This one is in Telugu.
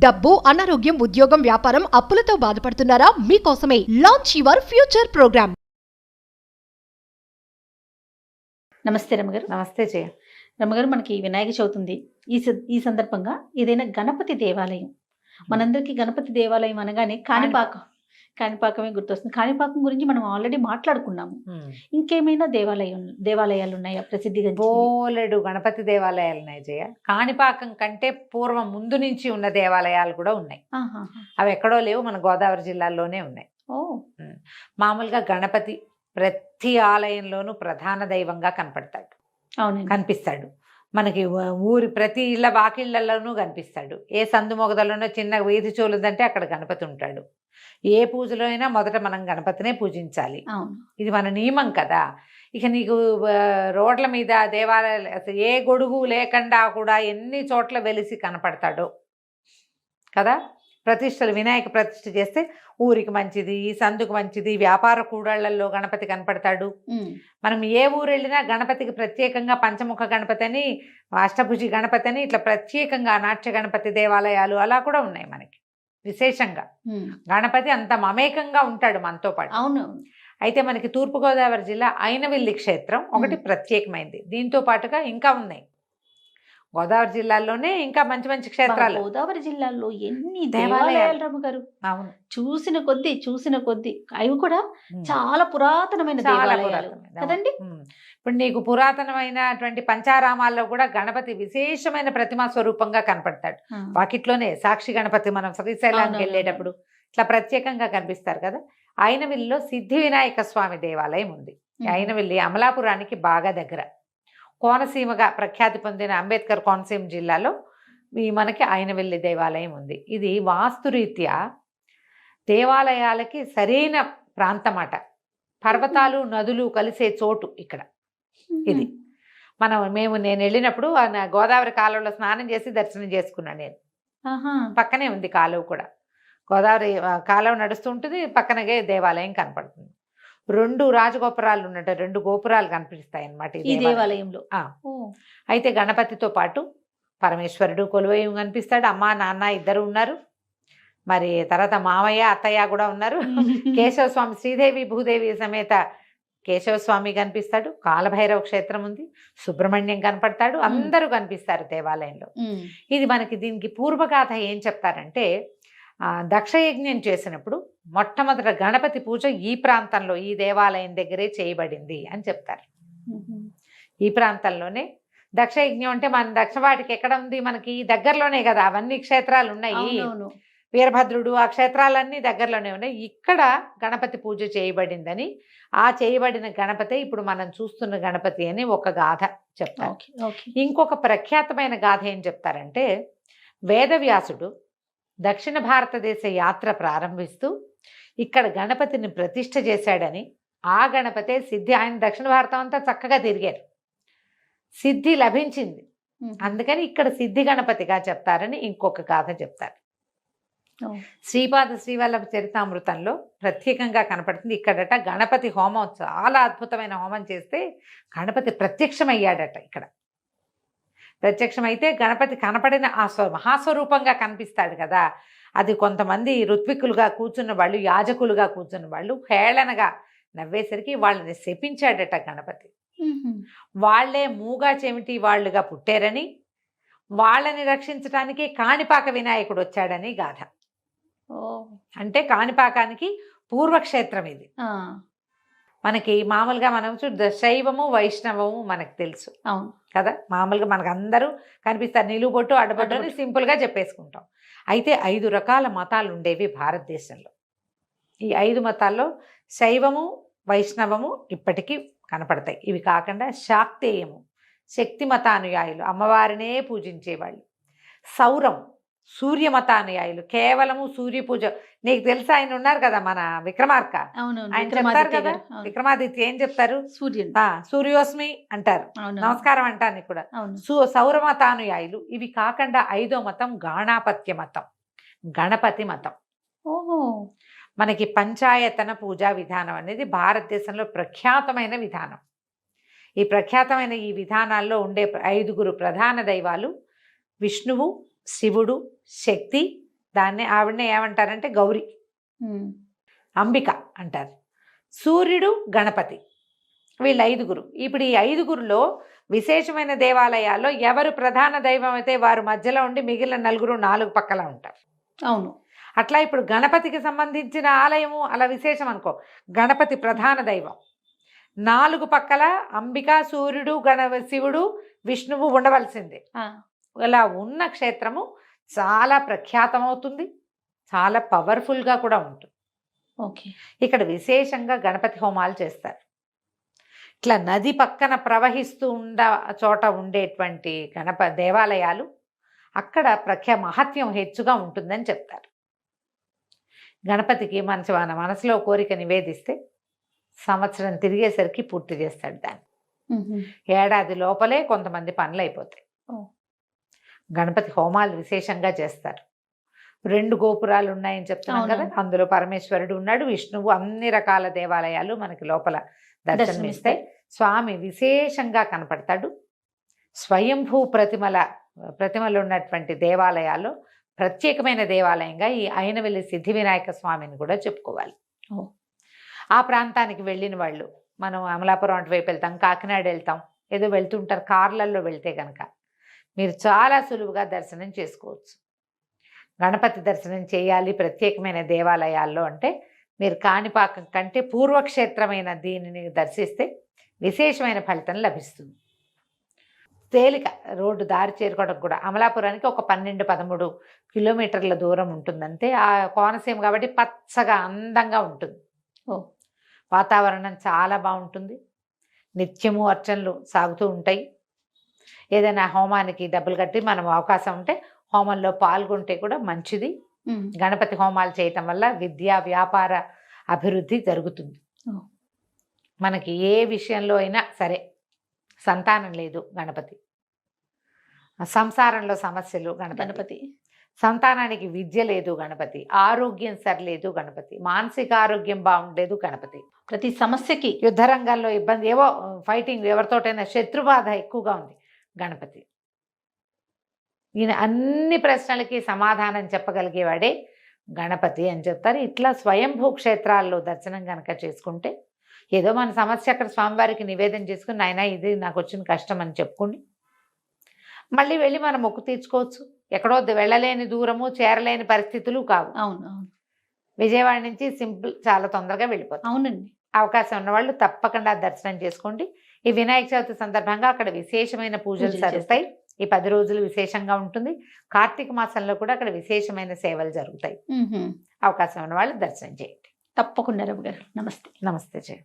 డబ్బు, అనారోగ్యం, ఉద్యోగం, వ్యాపారం, అప్పులతో బాధపడుతున్నారా? మీకోసమే లాంచ్ యువర్ ఫ్యూచర్ ప్రోగ్రామ్. నమస్తే రమగారు. నమస్తే జయ. రమగారు, మనకి వినాయక చవితి ఉంది. ఈ సందర్భంగా ఏదైనా గణపతి దేవాలయం, మనందరికీ గణపతి దేవాలయం అనగానే కాణిపాకమే గుర్తొస్తుంది. కాణిపాకం గురించి మనం ఆల్రెడీ మాట్లాడుకున్నాము. ఇంకేమైనా దేవాలయాలు ఉన్నాయా ప్రసిద్ధిగా? బోలెడు గణపతి దేవాలయాలు ఉన్నాయి జయ. కాణిపాకం కంటే పూర్వం ముందు నుంచి ఉన్న దేవాలయాలు కూడా ఉన్నాయి. అవి ఎక్కడో లేవు, మన గోదావరి జిల్లాలోనే ఉన్నాయి. మామూలుగా గణపతి ప్రతి ఆలయంలోనూ ప్రధాన దైవంగా కనిపిస్తాడు. మనకి ఊరి ప్రతి ఇళ్ళ వాకిళ్లలోనూ కనిపిస్తాడు. ఏ సందు మొగదలోనో చిన్న వీధి చోలుందంటే అక్కడ గణపతి ఉంటాడు. ఏ పూజలో అయినా మొదట మనం గణపతినే పూజించాలి. ఇది మన నియమం కదా. ఇక నీకు రోడ్ల మీద దేవాలయాలు ఏ గొడుగు లేకుండా కూడా ఎన్ని చోట్ల వెలిసి కనపడతాడో కదా. వినాయక ప్రతిష్ఠ చేస్తే ఊరికి మంచిది, సందుకు మంచిది, వ్యాపార కూడళ్లలో గణపతి కనపడతాడు. మనం ఏ ఊరు వెళ్ళినా గణపతికి ప్రత్యేకంగా పంచముఖ గణపతి అని, అష్టభుజి గణపతి అని, ఇట్లా ప్రత్యేకంగా నాట్య గణపతి దేవాలయాలు అలా కూడా ఉన్నాయి మనకి. విశేషంగా గణపతి అంత మమేకంగా ఉంటాడు మనతో పాటు. అవును. అయితే మనకి తూర్పుగోదావరి జిల్లా అయినవిల్లి క్షేత్రం ఒకటి ప్రత్యేకమైంది. దీంతో పాటుగా ఇంకా ఉన్నాయి గోదావరి జిల్లాలోనే ఇంకా మంచి మంచి క్షేత్రాలు. గోదావరి జిల్లాలో ఎన్ని దేవాలయాలు రమ్మగారు. అవును, చూసిన కొద్ది అవి కూడా చాలా పురాతనమైన దేవాలయాలు కదండి. ఇప్పుడు నీకు పురాతనమైనటువంటి పంచారామాల్లో కూడా గణపతి విశేషమైన ప్రతిమా స్వరూపంగా కనపడతాడు. వాకిట్లోనే సాక్షి గణపతి మనం శ్రీశైలానికి వెళ్ళేటప్పుడు ఇట్లా ప్రత్యేకంగా కనిపిస్తారు కదా. అయినవిల్లిలో సిద్ధి వినాయక స్వామి దేవాలయం ఉంది. అయినవిల్లి అమలాపురానికి బాగా దగ్గర, కోనసీమగా ప్రఖ్యాతి పొందిన అంబేద్కర్ కోనసీమ జిల్లాలో మనకి అయినవిల్లి దేవాలయం ఉంది. ఇది వాస్తురీత్యా దేవాలయాలకి సరైన ప్రాంతమాట. పర్వతాలు నదులు కలిసే చోటు ఇక్కడ ఇది. నేను వెళ్ళినప్పుడు గోదావరి కాలువలో స్నానం చేసి దర్శనం చేసుకున్నాను నేను. పక్కనే ఉంది కాలువ కూడా. గోదావరి కాలువ నడుస్తూ ఉంటుంది, పక్కనగే దేవాలయం కనపడుతుంది. 2 రాజగోపురాలు ఉన్నట్టు 2 గోపురాలు కనిపిస్తాయి అన్నమాట ఈ దేవాలయంలో. అయితే గణపతితో పాటు పరమేశ్వరుడు కొలువై కనిపిస్తాడు. అమ్మ నాన్న ఇద్దరు ఉన్నారు. మరి తర్వాత మామయ్య అత్తయ్య కూడా ఉన్నారు. కేశవస్వామి, శ్రీదేవి భూదేవి సమేత కేశవస్వామి కనిపిస్తాడు. కాలభైరవ క్షేత్రం ఉంది. సుబ్రహ్మణ్యం కనపడతాడు. అందరూ కనిపిస్తారు దేవాలయంలో. ఇది మనకి దీనికి పూర్వగాథ ఏం చెప్తారంటే, దక్షయజ్ఞం చేసినప్పుడు మొట్టమొదట గణపతి పూజ ఈ ప్రాంతంలో ఈ దేవాలయం దగ్గరే చేయబడింది అని చెప్తారు. ఈ ప్రాంతంలోనే దక్షయజ్ఞం అంటే మన దక్షవాటికి ఎక్కడ ఉంది, మనకి దగ్గరలోనే కదా అవన్నీ క్షేత్రాలు ఉన్నాయి. వీరభద్రుడు ఆ క్షేత్రాలన్నీ దగ్గరలోనే ఉన్నాయి. ఇక్కడ గణపతి పూజ చేయబడిందని, ఆ చేయబడిన గణపతి ఇప్పుడు మనం చూస్తున్న గణపతి అని ఒక గాథ చెప్తారు. ఇంకొక ప్రఖ్యాతమైన గాథ ఏం చెప్తారంటే, వేదవ్యాసుడు దక్షిణ భారతదేశ యాత్ర ప్రారంభిస్తూ ఇక్కడ గణపతిని ప్రతిష్ఠ చేశాడని, ఆ గణపతే సిద్ధి. ఆయన దక్షిణ భారతం అంతా చక్కగా తిరిగారు, సిద్ధి లభించింది, అందుకని ఇక్కడ సిద్ధి గణపతిగా చెప్తారని ఇంకొక గాథ చెప్తారు. శ్రీపాద శ్రీవల్లభ చరితామృతంలో ప్రత్యేకంగా కనపడుతుంది. ఇక్కడట గణపతి హోమం, చాలా అద్భుతమైన హోమం చేస్తే గణపతి ప్రత్యక్షమయ్యాడట. ఇక్కడ ప్రత్యక్షమైతే గణపతి కనపడిన ఆ మహాస్వరూపంగా కనిపిస్తాడు కదా. అది కొంతమంది ఋత్వికులుగా కూర్చున్న వాళ్ళు, యాజకులుగా కూర్చున్న వాళ్ళు హేళనగా నవ్వేసరికి వాళ్ళని శపించాడట గణపతి. వాళ్లే మూగా చెమిటి వాళ్ళుగా పుట్టారని, వాళ్ళని రక్షించడానికి కాణిపాక వినాయకుడు వచ్చాడని గాథ. అంటే కాణిపాకానికి పూర్వక్షేత్రం ఇది. మనకి మామూలుగా మనం శైవము వైష్ణవము మనకు తెలుసు కదా. మామూలుగా మనకు అందరూ కనిపిస్తారు, నిలువుబొట్టు అడ్డబొట్టు అని సింపుల్గా చెప్పేసుకుంటాం. అయితే 5 రకాల మతాలు ఉండేవి భారతదేశంలో. ఈ 5 మతాల్లో శైవము వైష్ణవము ఇప్పటికీ కనపడతాయి. ఇవి కాకుండా శాక్తేయము, శక్తి మతానుయాయులు, అమ్మవారినే పూజించేవాళ్ళు. సౌరం, సూర్యమతానుయాయులు, కేవలము సూర్య పూజ. నీకు తెలుసా, ఆయన ఉన్నారు కదా మన విక్రమార్క, ఆయన చెప్తారు కదా, విక్రమాదిత్య ఏం చెప్తారు, సూర్యోస్మి అంటారు, నమస్కారం అంటాను కూడా. సౌరమతానుయాయులు. ఇవి కాకుండా 5వ మతం గాణాపత్య మతం, గణపతి మతం. మనకి పంచాయతన పూజా విధానం అనేది భారతదేశంలో ప్రఖ్యాతమైన విధానం. ఈ ప్రఖ్యాతమైన ఈ విధానాల్లో ఉండే 5గురు ప్రధాన దైవాలు విష్ణువు, శివుడు, శక్తి, దాన్ని ఆవిడనే ఏమంటారంటే గౌరి, అంబిక అంటారు. సూర్యుడు, గణపతి, వీళ్ళు 5గురు. ఇప్పుడు ఈ 5గురులో విశేషమైన దేవాలయాల్లో ఎవరు ప్రధాన దైవం అయితే వారు మధ్యలో ఉండి మిగిలిన 4 4 పక్కల ఉంటారు. అవును. అట్లా ఇప్పుడు గణపతికి సంబంధించిన ఆలయము అలా విశేషం అనుకో, గణపతి ప్రధాన దైవం, 4 పక్కల అంబిక, సూర్యుడు, శివుడు, విష్ణువు ఉండవలసిందే. అలా ఉన్న క్షేత్రము చాలా ప్రఖ్యాతమవుతుంది, చాలా పవర్ఫుల్గా కూడా ఉంటుంది. ఓకే. ఇక్కడ విశేషంగా గణపతి హోమాలు చేస్తారు. ఇట్లా నది పక్కన ప్రవహిస్తూ చోట ఉండేటువంటి దేవాలయాలు అక్కడ మహత్యం హెచ్చుగా ఉంటుందని చెప్తారు. గణపతికి మన మనసులో కోరిక నివేదిస్తే సంవత్సరం తిరిగేసరికి పూర్తి చేస్తాడు దాన్ని. ఏడాది లోపలే కొంతమంది పనులు అయిపోతాయి. గణపతి హోమాలు విశేషంగా చేస్తారు. 2 గోపురాలు ఉన్నాయని చెప్తున్నాం కదా, అందులో పరమేశ్వరుడు ఉన్నాడు, విష్ణువు, అన్ని రకాల దేవాలయాలు మనకి లోపల దర్శనమిస్తాయి. స్వామి విశేషంగా కనపడతాడు. స్వయంభూ ప్రతిమలు ఉన్నటువంటి దేవాలయాల్లో ప్రత్యేకమైన దేవాలయంగా ఈ అయినవెల్లి సిద్ధి వినాయక స్వామిని కూడా చెప్పుకోవాలి. ఆ ప్రాంతానికి వెళ్ళిన వాళ్ళు, మనం అమలాపురం అటువైపు వెళ్తాం, కాకినాడ వెళ్తాం, ఏదో వెళ్తుంటారు, కార్లలో వెళ్తే కనుక మీరు చాలా సులువుగా దర్శనం చేసుకోవచ్చు. గణపతి దర్శనం చేయాలి ప్రత్యేకమైన దేవాలయాల్లో అంటే మీరు కాణిపాకం కంటే పూర్వక్షేత్రమైన దీనిని దర్శిస్తే విశేషమైన ఫలితం లభిస్తుంది. తేలిక రోడ్డు దారి చేరుకోవడం కూడా అమలాపురానికి ఒక 12-13 కిలోమీటర్ల దూరం ఉంటుందంటే, ఆ కోనసీమ కాబట్టి పచ్చగా అందంగా ఉంటుంది. వాతావరణం చాలా బాగుంటుంది. నిత్యము అర్చనలు సాగుతూ ఉంటాయి. ఏదైనా హోమానికి డబ్బులు కట్టి మనం అవకాశం ఉంటే హోమంలో పాల్గొంటే కూడా మంచిది. గణపతి హోమాలు చేయటం వల్ల విద్యా వ్యాపార అభివృద్ధి జరుగుతుంది. మనకి ఏ విషయంలో అయినా సరే, సంతానం లేదు గణపతి, సంసారంలో సమస్యలు గణపతి, సంతానానికి విద్య లేదు గణపతి, ఆరోగ్యం సరిలేదు గణపతి, మానసిక ఆరోగ్యం బాగుండలేదు గణపతి, ప్రతి సమస్యకి, యుద్ధ రంగంలో ఇబ్బంది, ఏవో ఫైటింగ్, ఎవరితోటైనా శత్రుబాధ ఎక్కువగా ఉంది గణపతి. ఈయన అన్ని ప్రశ్నలకి సమాధానం చెప్పగలిగేవాడే గణపతి అని చెప్తారు. ఇట్లా స్వయంభూ క్షేత్రాల్లో దర్శనం కనుక చేసుకుంటే ఏదో మన సమస్య అక్కడ స్వామివారికి నివేదన చేసుకుని, నాయన ఇది నాకు వచ్చిన కష్టం అని చెప్పుకుని మళ్ళీ వెళ్ళి మనం మొక్కు తీర్చుకోవచ్చు. ఎక్కడో వెళ్ళలేని దూరము, చేరలేని పరిస్థితులు కావు. అవును. విజయవాడ నుంచి సింపుల్, చాలా తొందరగా వెళ్ళిపోతాం. అవునండి. అవకాశం ఉన్నవాళ్ళు తప్పకుండా దర్శనం చేసుకోండి. ఈ వినాయక చవితి సందర్భంగా అక్కడ విశేషమైన పూజలు జరుగుతాయి. ఈ 10 రోజులు విశేషంగా ఉంటుంది. కార్తీక మాసంలో కూడా అక్కడ విశేషమైన సేవలు జరుగుతాయి. అవకాశం ఉన్న వాళ్ళు దర్శనం చేయండి. తప్పకుండా రవి గారు. నమస్తే. నమస్తే జయ.